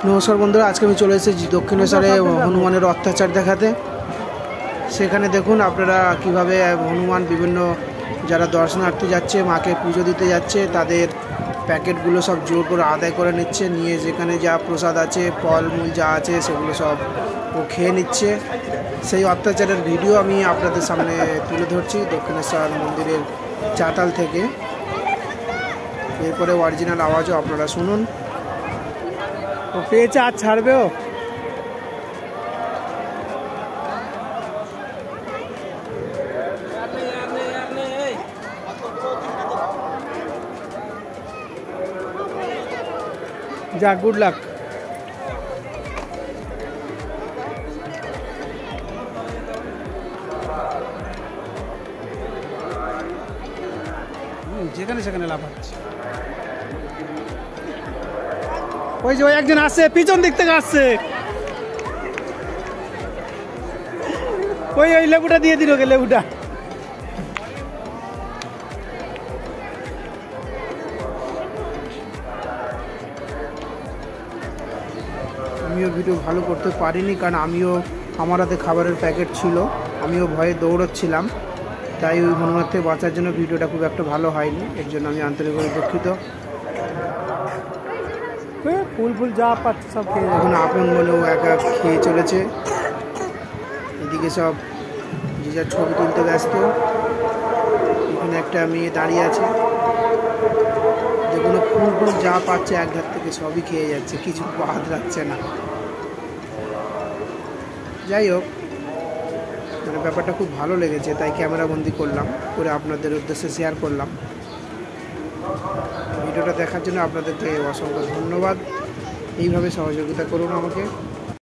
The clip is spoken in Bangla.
নমস্কার বন্ধুরা, আজকে আমি চলে এসেছি দক্ষিণেশ্বরে হনুমানের অত্যাচার দেখাতে। সেখানে দেখুন আপনারা কিভাবে হনুমান বিভিন্ন যারা দর্শনার্থী যাচ্ছে, মাকে পুজো দিতে যাচ্ছে, তাদের প্যাকেটগুলো সব জোর করে আদায় করে নিচ্ছে, নিয়ে যেখানে যা প্রসাদ আছে, ফলমূল যা আছে সেগুলো সব ও খেয়ে নিচ্ছে। সেই অত্যাচারের ভিডিও আমি আপনাদের সামনে তুলে ধরছি দক্ষিণেশ্বর মন্দিরের চাতাল থেকে। এরপরে অরিজিনাল আওয়াজও আপনারা শুনুন। ও পেয়েছে, আর ছাড়বেও। যা, গুড লাক। যেখানে সেখানে লাফাচ্ছে। ওই যে ওই একজন আসছে, পিছন দিক থেকে আসছে। ওই ওই লেবুটা দিয়ে দিল, ওকে লেবুটা। আমিও ভিডিও ভালো করতে পারিনি, কারণ আমার হাতে খাবারের প্যাকেট ছিল, আমিও ভয়ে দৌড়চ্ছিলাম, তাই ওই হনুমান থেকে বাঁচার জন্য ভিডিওটা খুব একটা ভালো হয়নি। এর জন্য আমি আন্তরিকভাবে দুঃখিত। ফুল যা পাচ্ছে সব খেয়ে, এখন আপন মনেও একা খেয়ে চলেছে। এদিকে সব যে যার ছবি তুলতে ব্যস্ত। এখানে একটা মেয়ে দাঁড়িয়ে আছে, যেগুলো ফুল যা পাচ্ছে এক ধার থেকে সবই খেয়ে যাচ্ছে, কিছু বাদ রাখছে না। যাই হোক, মানে ব্যাপারটা খুব ভালো লেগেছে, তাই ক্যামেরাবন্দি করলাম, করে আপনাদের উদ্দেশ্যে শেয়ার করলাম। ভিডিওটা দেখার জন্য আপনাদেরকে অসংখ্য ধন্যবাদ। এইভাবে সহযোগিতা করুন আমাকে।